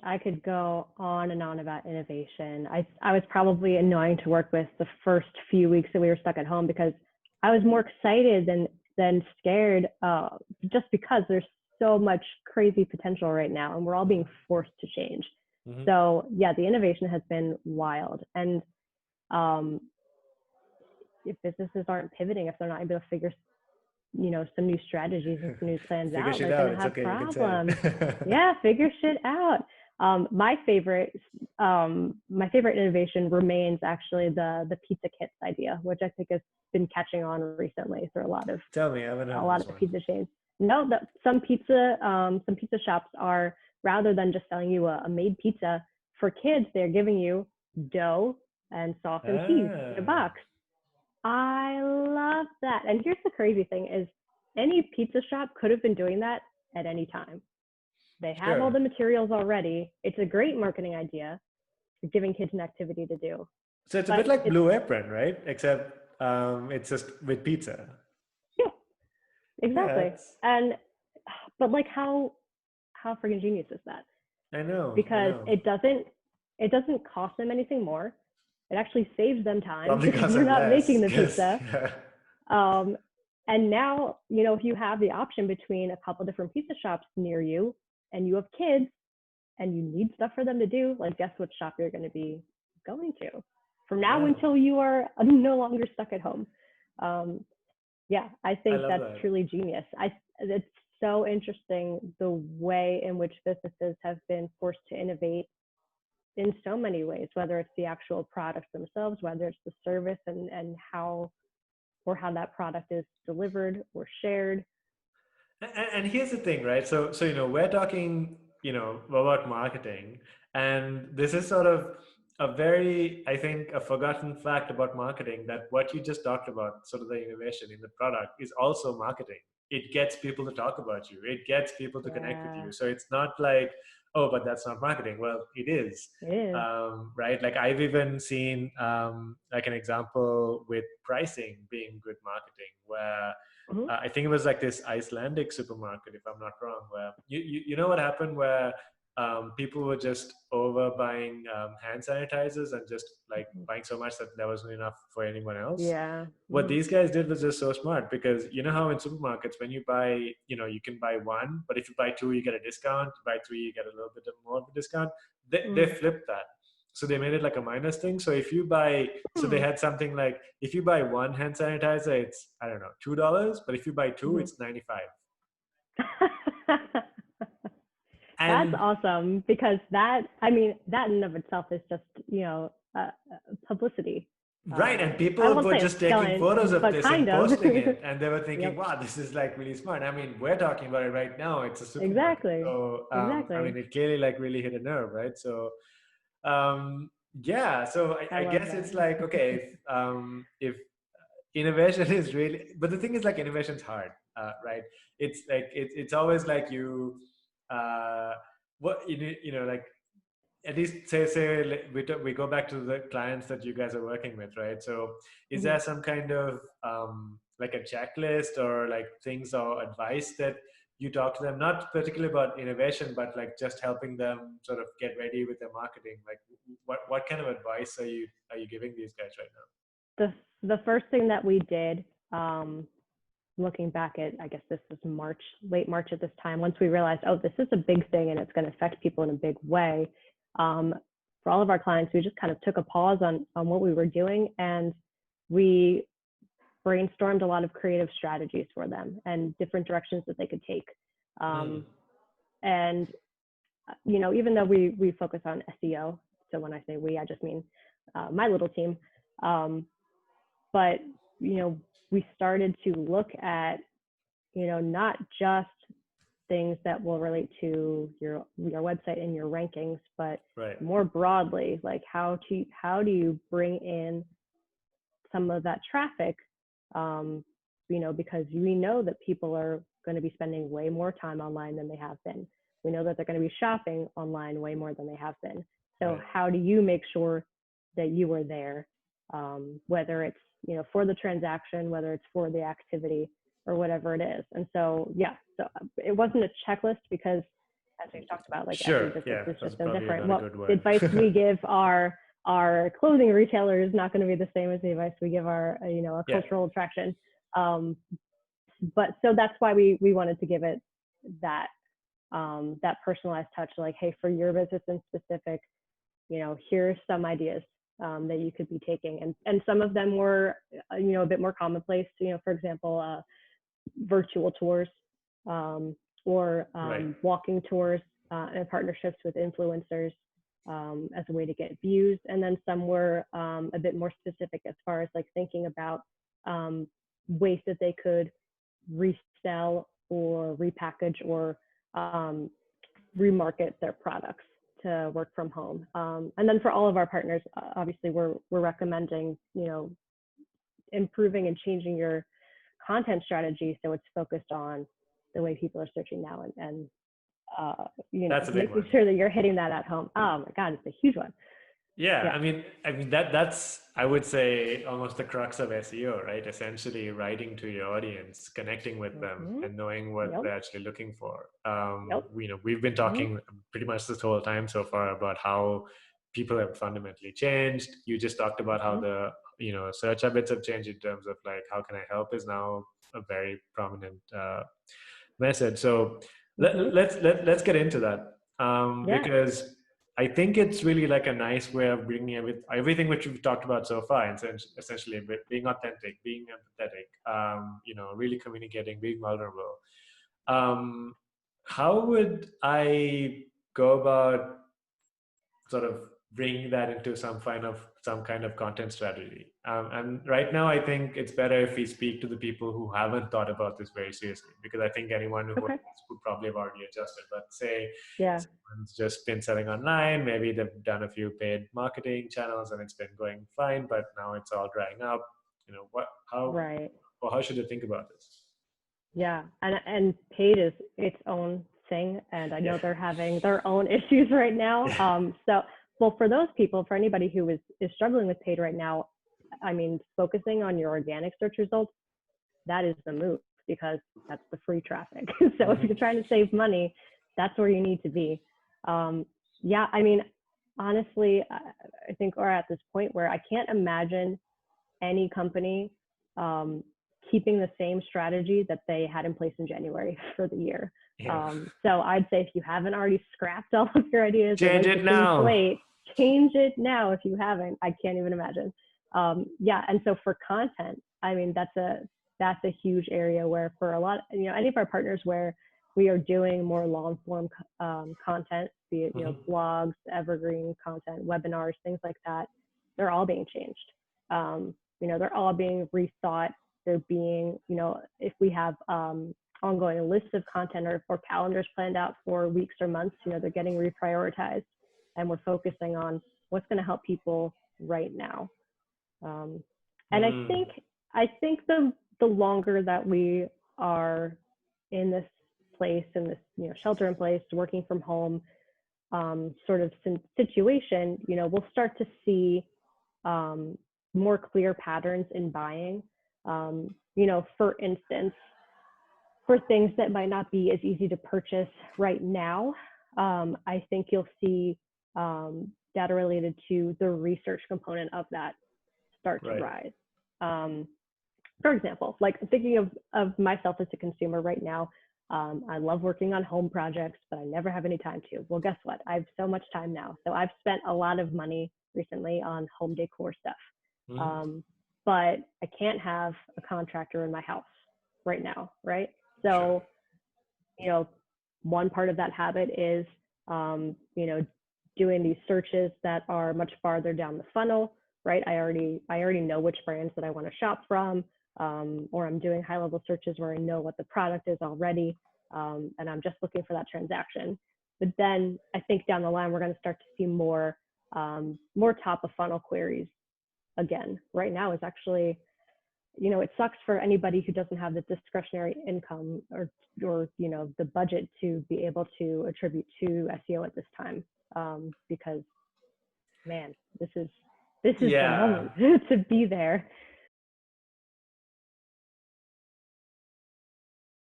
I could go on and on about innovation. I was probably annoying to work with the first few weeks that we were stuck at home because I was more excited than scared, just because there's so much crazy potential right now, and we're all being forced to change. Mm-hmm. So yeah, the innovation has been wild, and if businesses aren't pivoting, if they're not able to figure some new strategies and some new plans Figure out, shit they're out. going to It's have okay. You can say problems. it. Yeah, figure shit out. My favorite innovation remains actually the pizza kits idea, which I think has been catching on recently through Tell me, I haven't a heard lot this of the one. pizza chains. No, that some pizza shops are, rather than just selling you a made pizza for kids, they're giving you dough and sauce and cheese in a box. I love that. And here's the crazy thing is any pizza shop could have been doing that at any time. They have all Sure. the materials already. It's a great marketing idea for giving kids an activity to do. So it's a bit But like it's, Blue Apron, right? Except it's just with pizza. yeah, Yeah, exactly. that's, But like how freaking genius is that? I know, I Because know. it doesn't cost them anything more. It actually saves them time Probably because costs they're them not less making the because, pizza. yeah. Um, and now, if you have the option between a couple different pizza shops near you and you have kids and you need stuff for them to do, like guess what shop you're going to be going to from now Yeah, until you are no longer stuck at home. Yeah, I I think love that's that. truly genius. It's so interesting the way in which businesses have been forced to innovate in so many ways, whether it's the actual products themselves, whether it's the service and how that product is delivered or shared. And here's the thing, right? So we're talking, about marketing, and this is sort of a very, I think, a forgotten fact about marketing, that what you just talked about, sort of the innovation in the product, is also marketing. It gets people to talk about you. It gets people to connect with Yeah, you. So it's not like, oh, but that's not marketing. Well, it is, it is. right? Like I've even seen like an example with pricing being good marketing, where Mhm. I think it was like this Icelandic supermarket, if I'm not wrong, where you know what happened, where people were just over buying hand sanitizers and just like buying so much that there wasn't enough for anyone else. Yeah. What Mhm. these guys did was just so smart, because you know how in supermarkets, when you buy, you can buy one, but if you buy two, you get a discount. Buy three, you get a little bit more of a discount. They Mhm. flipped that. So they made it like a minus thing. So if you buy, so they Mhm. had something like, if you buy one hand sanitizer, it's, I don't know, $2. But if you buy two, Mhm. it's 95. That's And awesome because that in of itself is just, publicity. right, and I people won't were say a just taking stunt, photos of but this and kind of. posting it, and they were thinking, Yep. "Wow, this is like really smart." I mean, we're talking about it right now. It's a supermarket, Exactly. so I mean, Exactly. it clearly like really hit a nerve, right? So, yeah. So I I love guess that. it's like, okay, if innovation is really, but the thing is, like, innovation's hard, right? It's like it's always like you, uh, what like, at least say like, we go back to the clients that you guys are working with, right? So is Mhm. there some kind of like a checklist or like things or advice that you talk to them, not particularly about innovation, but like just helping them sort of get ready with their marketing? Like what kind of advice are you giving these guys right now? The first thing that we did, looking back at, I guess this was late March at this time, once we realized, oh, this is a big thing and it's going to affect people in a big way. For all of our clients, we just kind of took a pause on what we were doing, and we brainstormed a lot of creative strategies for them and different directions that they could take. Hmm. And even though we focus on SEO, so when I say we, I just mean my little team. But we started to look at not just things that will relate to your website and your rankings, but Right. more broadly, like how do you bring in some of that traffic, because we know that people are going to be spending way more time online than they have been. We know that they're going to be shopping online way more than they have been. So Right. how do you make sure that you are there, whether it's for the transaction, whether it's for the activity, or whatever it is? And so yeah, so it wasn't a checklist because as we've talked about, like every Sure. business Yeah, is that's just so probably different. not a What good the word. advice we give our clothing retailer is not going to be the same as the advice we give our a Yeah. cultural attraction. But so that's why we wanted to give it that that personalized touch, like, hey, for your business in specific, here's some ideas that you could be taking, and some of them were a bit more commonplace. For example, virtual tours, or Right. walking tours, and partnerships with influencers as a way to get views. And then some were a bit more specific as far as like thinking about ways that they could resell or repackage or remarket their products to work from home. And then for all of our partners, obviously we're recommending, improving and changing your content strategy so it's focused on the way people are searching now, and That's a big making one. sure that you're hitting that at home. Oh my God, it's a huge one. Yeah, Yeah. I mean that's I would say almost the crux of SEO, right? Essentially writing to your audience, connecting with them, Mm-hmm. and knowing what Yep. they're actually looking for. Yep. We've been Mm-hmm. talking pretty much this whole time so far about how people have fundamentally changed. You just talked about how Mm-hmm. the search habits have changed in terms of like how can I help is now a very prominent message. So Mm-hmm. let's get into that Yeah. because I think it's really like a nice way of bringing everything which we've talked about so far, and essentially being authentic, being empathetic, really communicating, being vulnerable. Um, how would I go about sort of bringing that into some kind of content strategy? And right now, I think it's better if we speak to the people who haven't thought about this very seriously, because I think anyone who Okay. would probably have already adjusted. But say Yeah. someone's just been selling online, maybe they've done a few paid marketing channels and it's been going fine, but now it's all drying up. Right. How should they think about this? Yeah. And paid is its own thing, and I Yeah, know they're having their own issues right now. yeah, So, well, for those people, for anybody who is struggling with paid right now, I mean, focusing on your organic search results, that is the move, because that's the free traffic. So if hmm, you're trying to save money, that's where you need to be. Yeah, I mean, honestly, I think we're at this point where I can't imagine any company um, keeping the same strategy that they had in place in January for the year. yeah. So I'd say if you haven't already scrapped all of your ideas or Change wiped the it clean now. slate, change it now if you haven't. I can't even imagine. Yeah, and so for content, I mean, that's a huge area where for a lot, any of our partners where we are doing more long form content, be it Hmm. blogs, evergreen content, webinars, things like that, they're all being changed. They're all being rethought. They're being, if we have ongoing lists of content or calendars planned out for weeks or months, they're getting reprioritized, and we're focusing on what's going to help people right now. Um, and Mm. I think the longer that we are in this place, in this shelter in place, working from home sort of situation, we'll start to see more clear patterns in buying. For instance, for things that might not be as easy to purchase right now, I think you'll see data related to the research component of that start to Right. rise. For example, like thinking of myself as a consumer right now, I love working on home projects, but I never have any time to. Well, guess what? I have so much time now. So I've spent a lot of money recently on home decor stuff. Mhm. Um, but I can't have a contractor in my house right now, right? Sure. So, you know, one part of that habit is, doing these searches that are much farther down the funnel, right? I already know which brands that I want to shop from, or I'm doing high level searches where I know what the product is already, and I'm just looking for that transaction. But then I think down the line we're going to start to see more top of funnel queries again. Right now is actually, it sucks for anybody who doesn't have the discretionary income or the budget to be able to attribute to SEO at this time, because man, this is the Yeah. moment to be there.